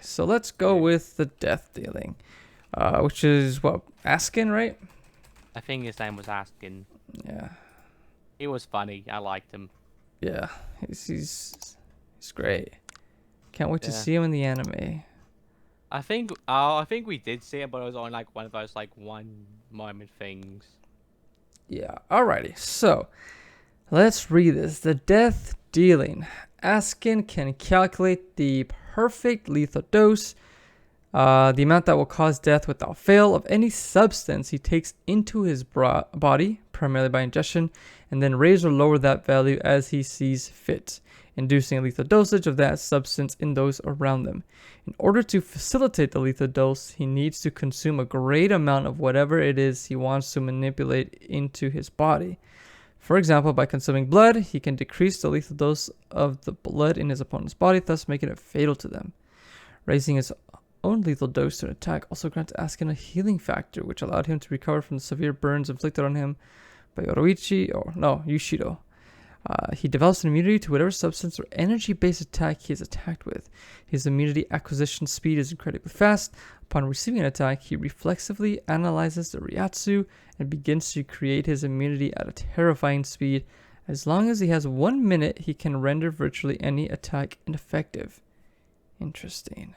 so let's go with the death dealing, which is what, Askin, right? I think his name was Askin. Yeah, He was funny. I liked him. yeah, he's great. Can't wait to Yeah. see him in the anime. I think we did see it, but it was on like one of those like one moment things. Yeah, alrighty. So let's read this. The death dealing. Askin can calculate the perfect lethal dose, the amount that will cause death without fail of any substance he takes into his body, primarily by ingestion, and then raise or lower that value as he sees fit, inducing a lethal dosage of that substance in those around them. In order to facilitate the lethal dose, he needs to consume a great amount of whatever it is he wants to manipulate into his body. For example, by consuming blood, he can decrease the lethal dose of the blood in his opponent's body, thus making it fatal to them. Raising his own lethal dose to an attack also grants Askin a healing factor, which allowed him to recover from the severe burns inflicted on him by Yushido. He develops an immunity to whatever substance or energy-based attack he is attacked with. His immunity acquisition speed is incredibly fast. Upon receiving an attack, he reflexively analyzes the Ryatsu and begins to create his immunity at a terrifying speed. As long as he has 1 minute, he can render virtually any attack ineffective. Interesting.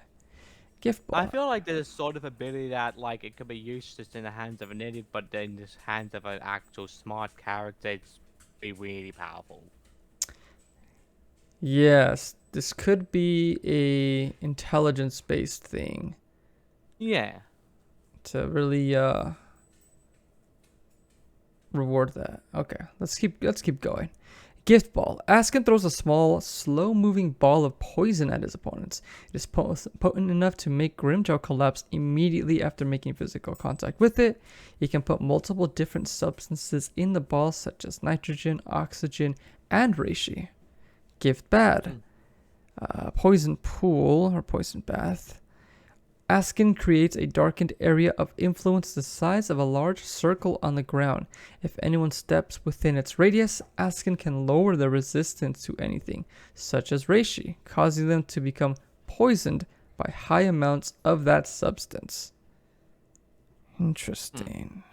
Gift I ball. feel like there's a sort of ability that like it could be useless in the hands of an idiot, but in the hands of an actual smart character, it's be really powerful. Yes, this could be a intelligence-based thing Yeah. to really reward that. Okay, let's keep going. Gift ball. Askin throws a small, slow-moving ball of poison at his opponents. It is potent enough to make Grimjaw collapse immediately after making physical contact with it. He can put multiple different substances in the ball, such as nitrogen, oxygen, and reishi. Gift bad. Poison pool or poison bath. Askin creates a darkened area of influence the size of a large circle on the ground. If anyone steps within its radius, Askin can lower the resistance to anything, such as reishi, causing them to become poisoned by high amounts of that substance. Interesting.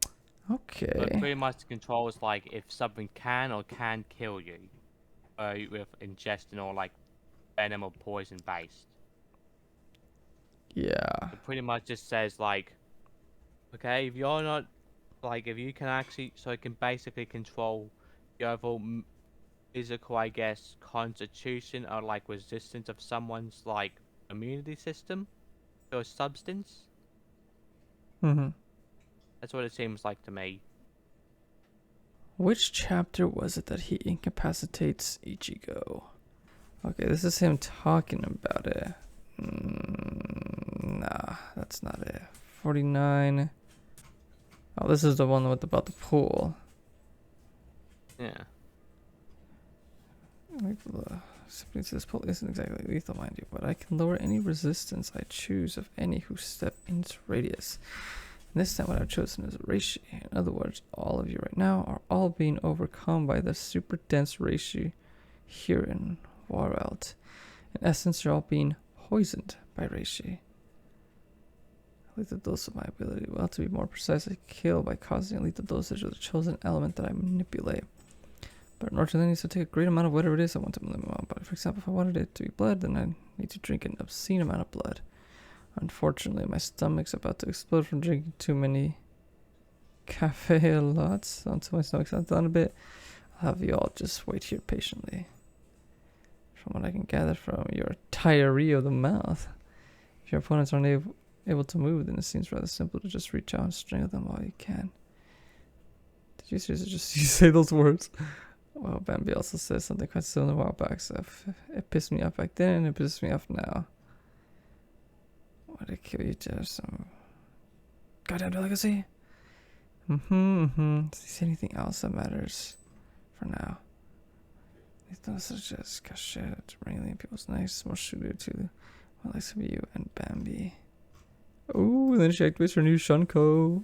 So it Okay. pretty much controls like if something can or can kill you, with ingestion or like venom or poison based. Yeah. It pretty much just says like, okay, if you're not like if you can actually, so it can basically control the overall physical, I guess, constitution or like resistance of someone's like immunity system to a substance. Mm-hmm. That's what it seems like to me. Which chapter was it that he incapacitates Ichigo? Okay, this is him talking about it. Nah, that's not it. 49. Oh, this is the one with about the pool. Yeah. Something to this pool isn't exactly lethal, mind you, but I can lower any resistance I choose of any who step in its radius. And this time what I've chosen is reishi. In other words, all of you right now are all being overcome by the super dense reishi here in Warwelt. In essence, you're all being poisoned by reishi. Lethal dose of my ability. Well, to be more precise, I kill by causing a lethal dosage of the chosen element that I manipulate. But in order to then need to take a great amount of whatever it is I want to manipulate my body. For example, if I wanted it to be blood, then I need to drink an obscene amount of blood. Unfortunately, my stomach's about to explode from drinking too many cafe lots until my stomach's not done a bit. I'll have you all just wait here patiently. From what I can gather from your diarrhea of the mouth, if your opponents aren't able to move, then it seems rather simple to just reach out and strangle them while you can. Did you seriously just say those words? Well, Bambi also says something quite similar a while back, so it pissed me off back then, and it pisses me off now. Why did I kill you, Jeff? Some goddamn delicacy? Does he say anything else that matters for now? Things such as cachet, wrangling people's nice, more suited to what likes of you and Bambi. Oh, and then she activates her new Shunko.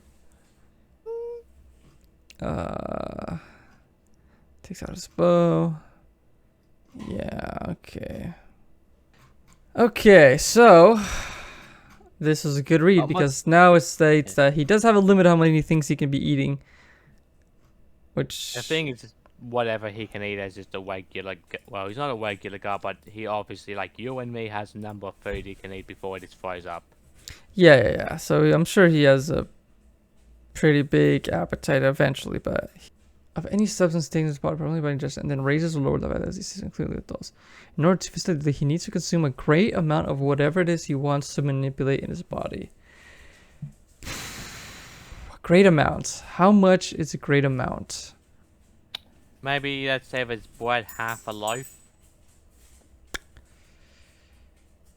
Takes out his bow. Yeah, okay. Okay, so this is a good read Much, because now it states that he does have a limit how many things he can be eating. Which the thing is, just whatever he can eat as just a regular. Well, he's not a regular guy, but he obviously, like you and me, has a number of food he can eat before it just fries up. yeah. So I'm sure he has a pretty big appetite eventually, but of any substance taken in his body probably by ingestion and then raises or lowers the value as he sees clearly with those. In order to facilitate, he needs to consume a great amount of whatever it is he wants to manipulate in his body. Great amount. How much is a great amount? Maybe let's say if it's bread half a loaf,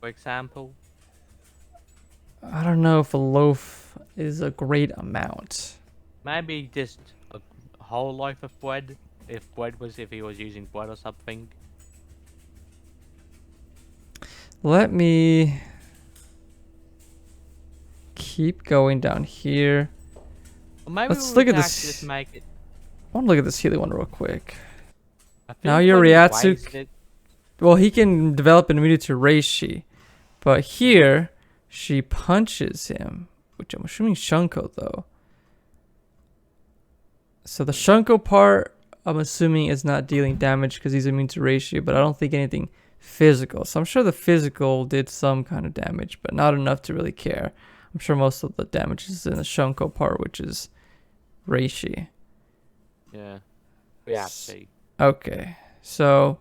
for example. I don't know if a loaf is a great amount. Maybe just a whole loaf of bread. If he was using bread or something. Let me keep going down here. Or maybe Let's we look at can this. actually just make it. I want to look at this healing one real quick. I think Now when your he Ryatsu. raised it- Well, he can develop an immunity to Reishi. But here, she punches him. Which I'm assuming Shunko, though. So the Shunko part, I'm assuming is not dealing damage because he's immune to Reishi. But I don't think anything physical. So I'm sure the physical did some kind of damage. But not enough to really care. I'm sure most of the damage is in the Shunko part, which is Reishi. Yeah. We have to. Okay, so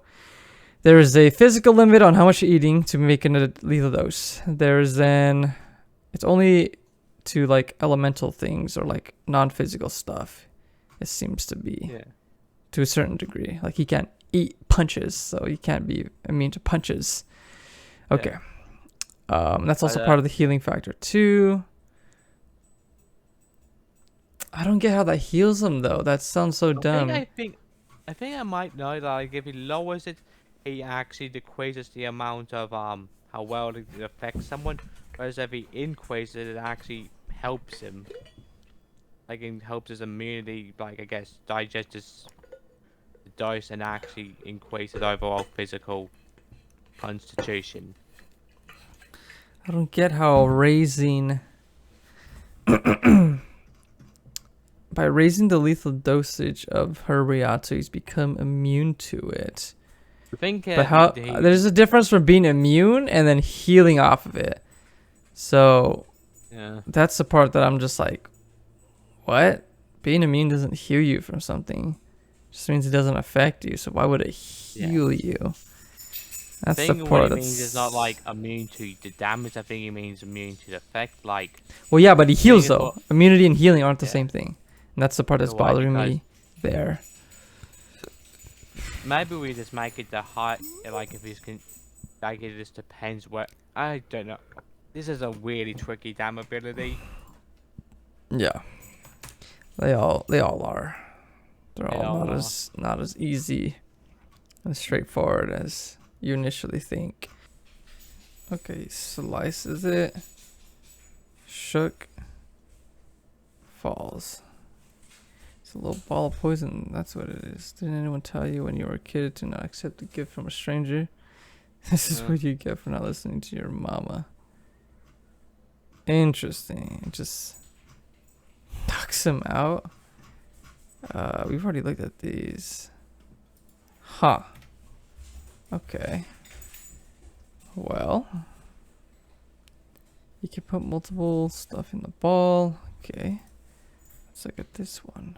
there is a physical limit on how much you're eating to make a lethal dose. There's then, it's only to like elemental things or like non-physical stuff. It seems to be to a certain degree. Like he can't eat punches, so he can't be immune to punches. Okay, that's also part of the healing factor too. I don't get how that heals him though. That sounds so dumb. I think I might know that like if he lowers it, he actually decreases the amount of how well it affects someone. Whereas if he increases it, it actually helps him. Like it helps his immunity, like I guess digest his dose and actually increases overall physical constitution. I don't get how raising by raising the lethal dosage of her Ryatsu, he's become immune to it. I think but how there's a difference from being immune and then healing off of it. So yeah, that's the part that I'm just like, what? Being immune doesn't heal you from something. It just means it doesn't affect you. So why would it heal you? That's the part that means it's not like immune to the damage. I think it means immune to the effect. Like, well, yeah, but he heals though. Immunity and healing aren't the same thing. And that's the part that's bothering me there. Maybe we just make it the high, like if he's like it just depends what, I don't know. This is a really tricky damn ability. Yeah. They all are. They're all not as easy and straightforward as you initially think. Okay, slices it. Shook. Falls. It's a little ball of poison. That's what it is. Didn't anyone tell you when you were a kid to not accept a gift from a stranger? This is what you get for not listening to your mama. Interesting. It just knocks him out. We've already looked at these. Huh. Okay. Well, you can put multiple stuff in the ball. Okay. Let's look at this one.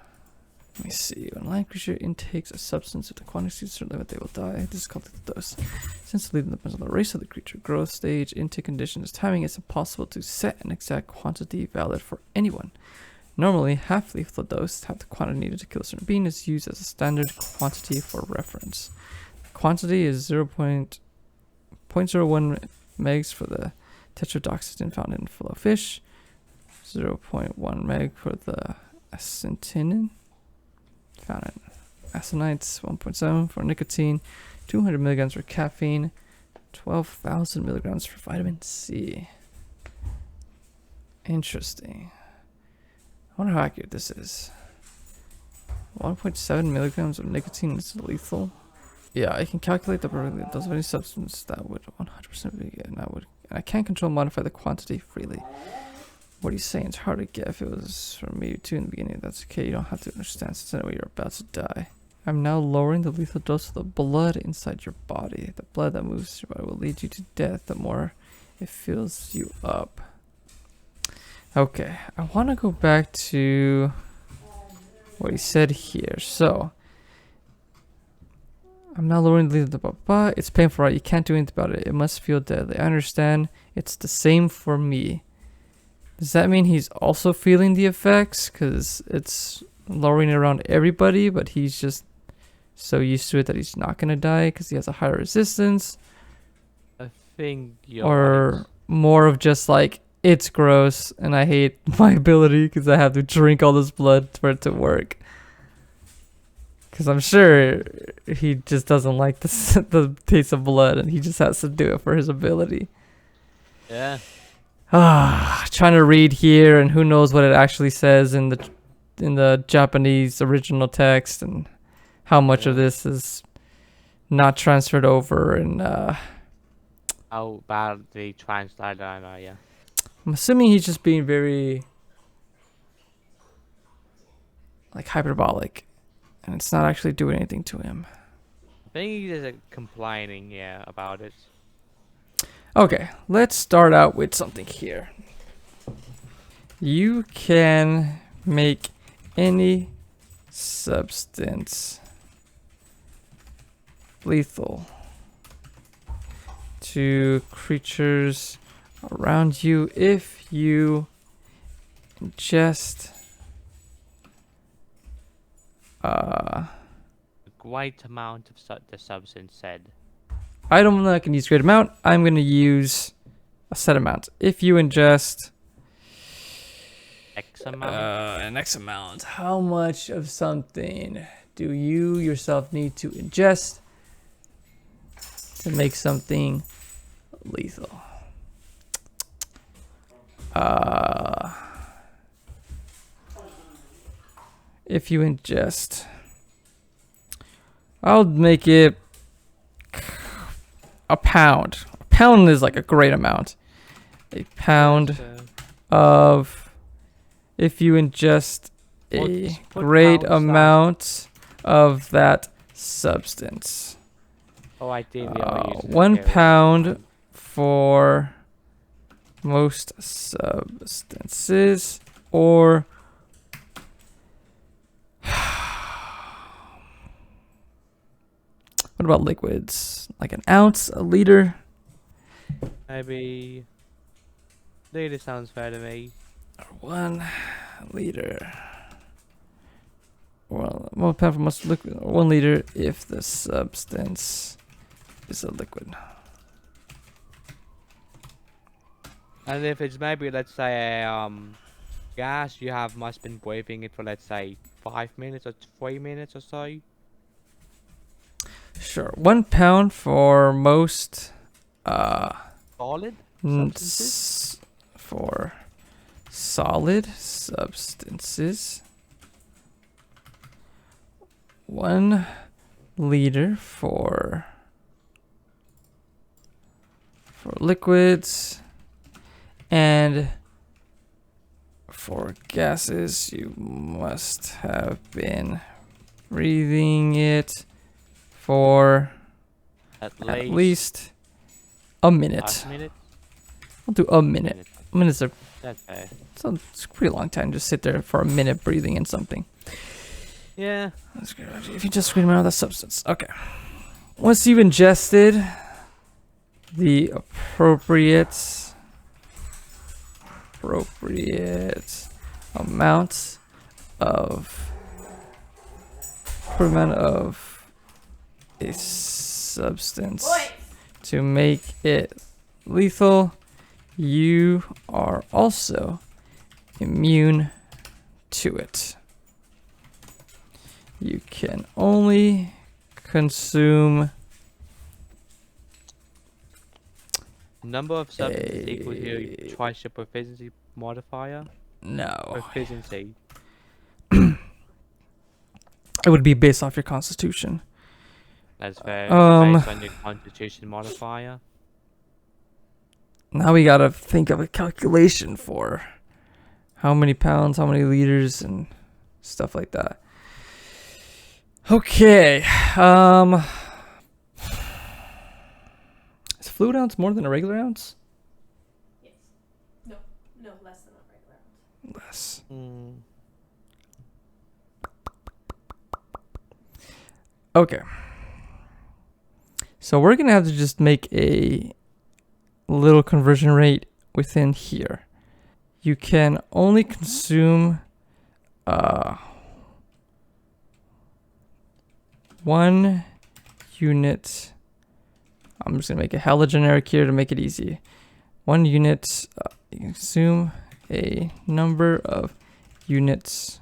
Let me see. When a lion creature intakes a substance with a quantity to a certain limit, they will die. This is called the dose. Since the leading depends on the race of the creature, growth stage, intake conditions, timing, it's impossible to set an exact quantity valid for anyone. Normally, half lethal dose, half the quantity needed to kill a certain being, is used as a standard quantity for reference. The quantity is 0.01 megs for the tetrodotoxin found in fillet fish, 0.1 meg for the acetinin found in acinites, 1.7 for nicotine, 200 milligrams for caffeine, 12,000 milligrams for vitamin C. Interesting. I wonder how accurate this is. 1.7 milligrams of nicotine is lethal. Yeah, I can calculate the probability of any substance that would 100% be, and I can't control modify the quantity freely. What are you saying? It's hard to get if it was for me too in the beginning. That's okay. You don't have to understand since anyway you're about to die. I'm now lowering the lethal dose of the blood inside your body. The blood that moves your body will lead you to death the more it fills you up. Okay, I want to go back to what he said here. So, I'm not lowering the lethal, but it's painful, right? You can't do anything about it. It must feel deadly. I understand. It's the same for me. Does that mean he's also feeling the effects? Because it's lowering it around everybody, but he's just so used to it that he's not going to die because he has a higher resistance? I think you're or right. more of just like, it's gross and I hate my ability because I have to drink all this blood for it to work. Because I'm sure he just doesn't like the taste of blood and he just has to do it for his ability. Yeah. Trying to read here and who knows what it actually says in the Japanese original text and how much of this is not transferred over and How badly translated I know, yeah. I'm assuming he's just being very like hyperbolic and it's not actually doing anything to him. I think he's just complaining, yeah, about it. Okay, let's start out with something here. You can make any substance lethal to creatures around you if you ingest A great amount of the substance said. I'm not going to use great amount. I'm going to use a set amount. If you ingest X amount? an X amount, how much of something do you yourself need to ingest to make something lethal? If you ingest, I'll make it a pound. A pound is like a great amount. A pound of, if you ingest a great amount of that substance. Oh, I did. 1 pound for most substances, or what about liquids? Like an ounce, a liter? Maybe. Liter sounds fair to me. 1 liter. Well, 1 pound for most liquid, or 1 liter if the substance is a liquid. And if it's maybe, let's say, gas, you must been breathing it for, let's say, 5 minutes or 3 minutes or so. Sure. 1 pound for most Solid substances? for solid substances. 1 liter for liquids, and for gases you must have been breathing it for at least a minute. I'll do a minute. Minutes are That's fair. it's a pretty long time to sit there for a minute breathing in something. Yeah. That's good. If you just scream out of the substance. Okay. Once you've ingested the appropriate amount of a substance to make it lethal, you are also immune to it. You can only consume Number of substances equals your twice your proficiency modifier. no. Proficiency. It would be based off your constitution. That's fair. Is it Um, based on your constitution modifier? now we gotta think of a calculation for how many pounds, how many liters, and stuff like that. Okay. Is fluid ounce more than a regular ounce? Yes. No, less than a regular ounce. Less. Okay. So we're gonna have to just make a little conversion rate within here. You can only consume 1 unit. I'm just gonna make a hella generic here to make it easy. 1 unit. You can consume a number of units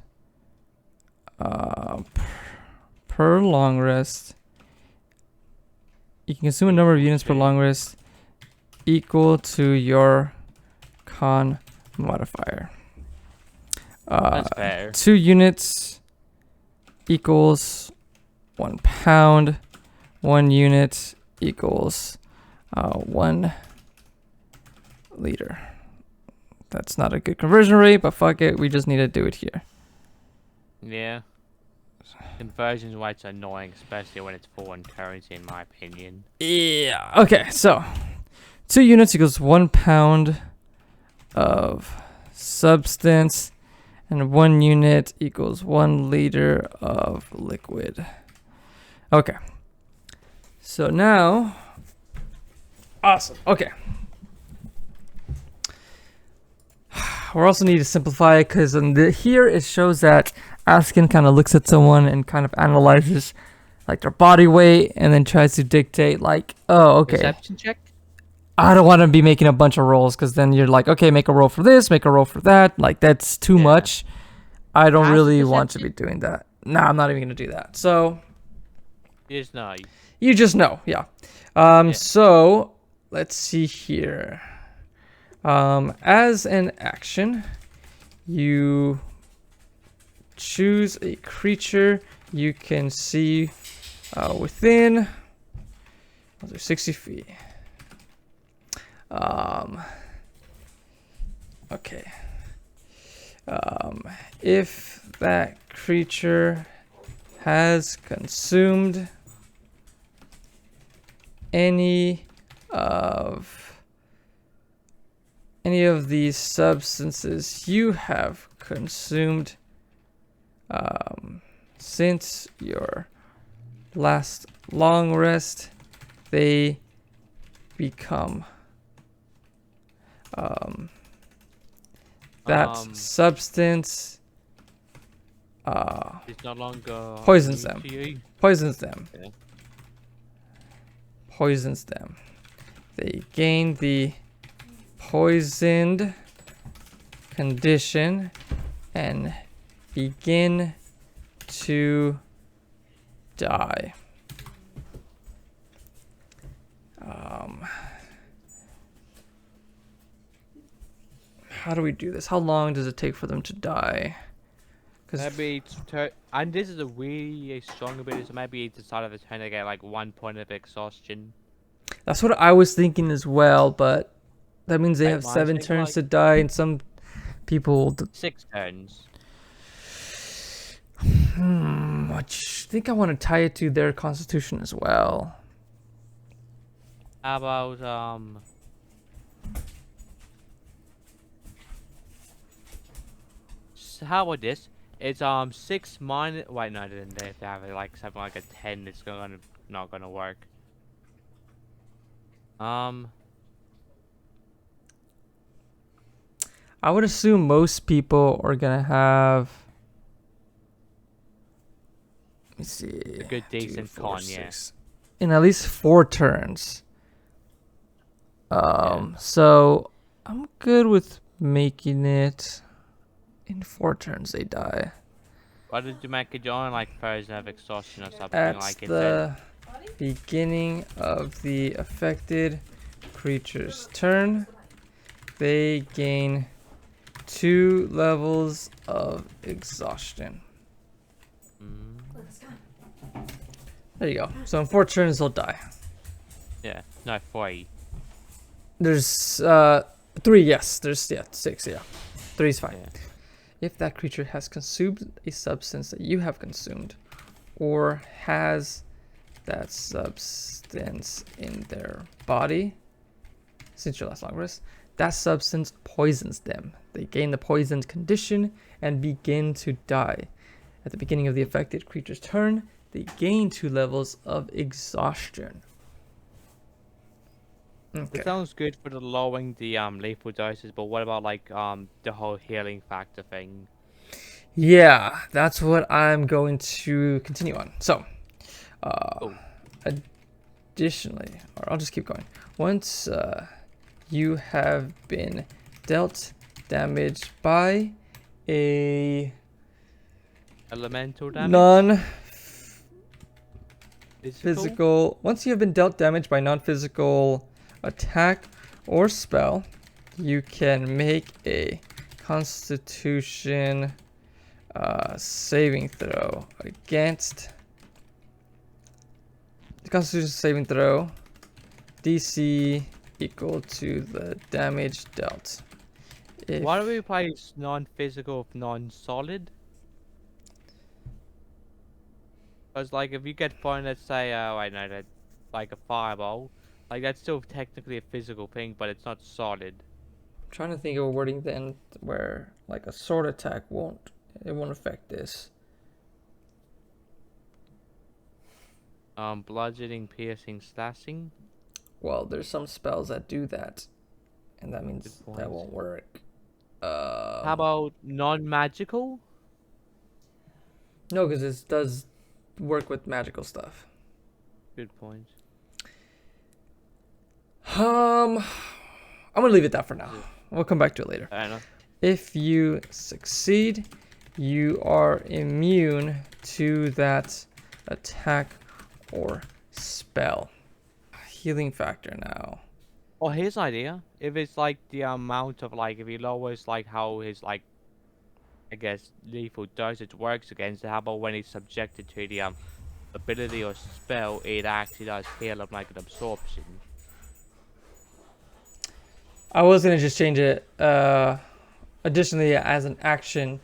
per long rest. You can consume a number of units per long rest equal to your con modifier. That's fair. 2 units equals 1 pound. 1 unit equals 1 liter. That's not a good conversion rate, but fuck it, we just need to do it here. Yeah. Conversion rates are annoying, especially when it's foreign currency, in my opinion. Yeah. Okay, so 2 units equals 1 pound of substance, and 1 unit equals 1 liter of liquid. Okay. So now, awesome. Okay. We also need to simplify it because here it shows that Askin kind of looks at someone and kind of analyzes like their body weight and then tries to dictate like, oh, okay. Perception check? I don't want to be making a bunch of rolls because then you're like, okay, make a roll for this, make a roll for that. Like that's too much. I don't really want to be doing that. Nah, I'm not even going to do that. So You just know. you just know, yeah. So let's see here. As an action, you choose a creature you can see within 60 feet. Okay. If that creature has consumed any of these substances you have consumed since your last long rest, they become that substance It's no longer poisons new them. to you. Poisons them. Yeah. Poisons them. They gain the poisoned condition and begin to die. How do we do this? How long does it take for them to die? Maybe and this is a really strong ability, so maybe at the start of the turn they get like 1 point of exhaustion. That's what I was thinking as well, but that means they Wait, have mine's 7 taking, turns like, to die, and some people. 6 turns. I think I want to tie it to their constitution as well. How about how about this? It's 6 minus. Wait, no, then they have to have like something like a 10. It's not gonna work. I would assume most people are gonna have. Let me see. A good decent con, yeah. In at least 4 turns. So I'm good with making it in 4 turns they die. Why did you make it on like version of exhaustion or something At like it? the beginning of the affected creature's turn, they gain 2 levels of exhaustion. There you go. So in 4 turns, they'll die. Yeah, no, 3. There's 3, yes. There's 6, yeah. 3 is fine. Yeah. If that creature has consumed a substance that you have consumed, or has that substance in their body, since your last long rest, that substance poisons them. They gain the poisoned condition and begin to die. At the beginning of the affected creature's turn, they gain 2 levels of exhaustion. Okay. It sounds good for the lowering the lethal doses, but what about like the whole healing factor thing? Yeah, that's what I'm going to continue on. So, Oh. additionally, or I'll just keep going. Once you have been dealt damage by a Elemental damage? non-physical, once you have been dealt damage by non-physical attack or spell, you can make a Constitution saving throw against the Constitution saving throw DC equal to the damage dealt. Why do we replace non-physical with non-solid? Because like if you get fine, let's say, I know that, like a fireball, like that's still technically a physical thing, but it's not solid. I'm trying to think of a wording then where like a sword attack won't affect this. Bludgeoning, piercing, slashing. Well, there's some spells that do that, and that means Good that point. won't work. How about non-magical? No, because this does work with magical stuff. Good point. I'm gonna leave it that for now. We'll come back to it later. Fair enough. If you succeed, you are immune to that attack or spell. Healing factor now. Oh, here's an idea. If it's like the amount of like, if he lowers like how his like, I guess lethal dosage works against it. How about when he's subjected to the ability or spell, it actually does heal him like an absorption. I was gonna just change it. Additionally, as an action,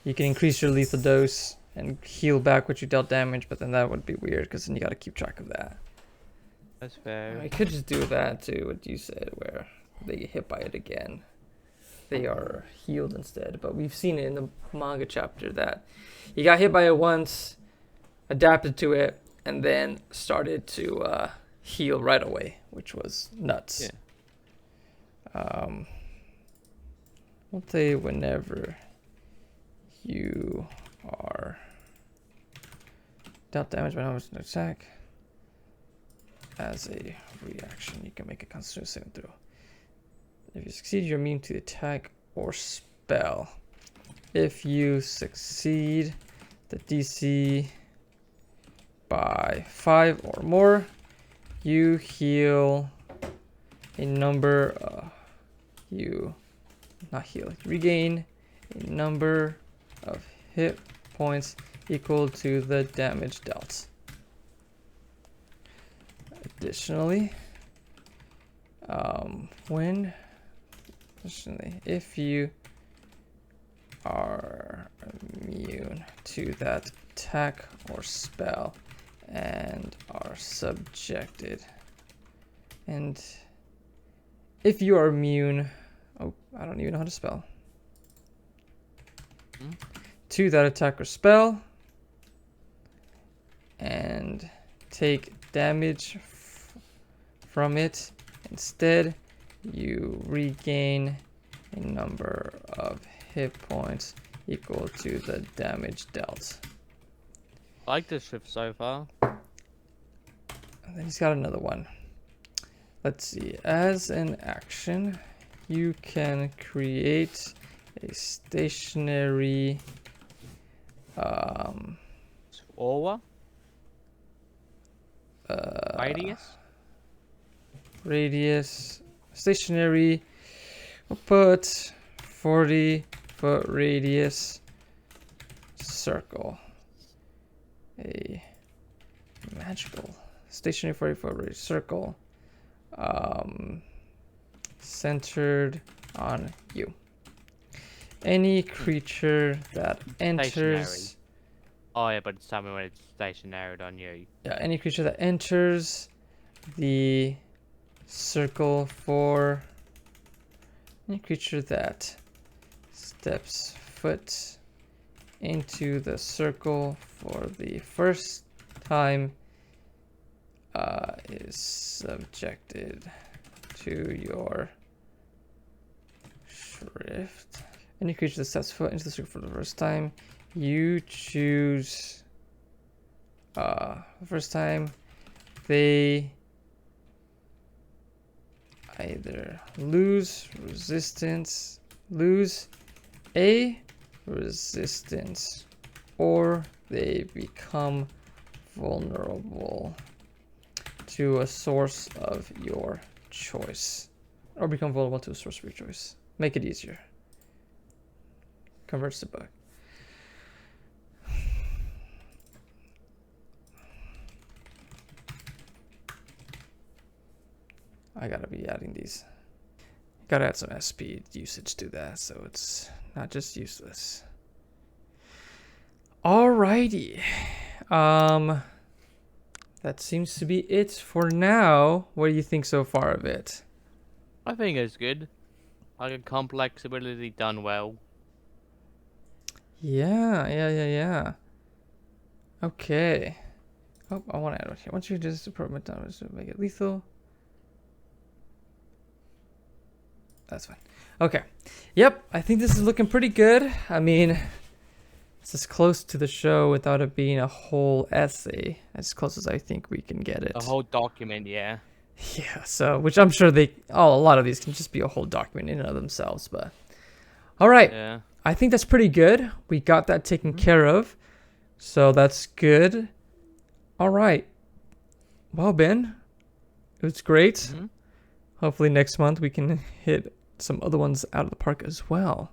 you can increase your lethal dose and heal back what you dealt damage, but then that would be weird because then you gotta keep track of that. That's fair. I could just do that too, what you said, where they get hit by it again. They are healed instead, but we've seen it in the manga chapter that he got hit by it once, adapted to it, and then started to heal right away, which was nuts. Yeah. We'll say whenever you are dealt damage by an attack, as a reaction, you can make a Constitution saving throw. If you succeed, you're immune to the attack or spell. If you succeed the DC by 5 or more, you heal a number. You regain a number of hit points equal to the damage dealt. Additionally, if you are immune to that attack or spell and are subjected, and if you are immune, I don't even know how to spell, to that attack or spell and take damage from it, instead you regain a number of hit points equal to the damage dealt. I like this shift so far. And then he's got another one. Let's see. As an action, you can create a stationary Aura? Radius stationary. We'll put 40-foot radius circle. A magical. Stationary 44 circle. Centered on you. Any creature that enters. Stationary. Oh yeah, but it's something when it's stationary on you. Yeah, any creature that enters the circle for. Any creature that steps foot into the circle for the first time is subjected to your Schrfit. Any creature that steps foot into the circle for the first time, you choose the first time they either lose a resistance, or they become vulnerable to a source of your choice. Or become vulnerable to a source of your choice. Make it easier. Converts to bug. I gotta be adding these. Gotta add some SP usage to that so it's not just useless. Alrighty. That seems to be it for now. What do you think so far of it? I think it's good. Like a complex ability done well. Yeah. Okay. Oh, I want to add one here. Once you just improvement damage to make it lethal. That's fine. Okay. Yep, I think this is looking pretty good. I mean, it's as close to the show without it being a whole essay. As close as I think we can get it. A whole document, yeah. Yeah, so, which I'm sure a lot of these can just be a whole document in and of themselves, but. All right. Yeah. I think that's pretty good. We got that taken care of. So that's good. All right. Well, Ben, it was great. Hopefully next month we can hit some other ones out of the park as well.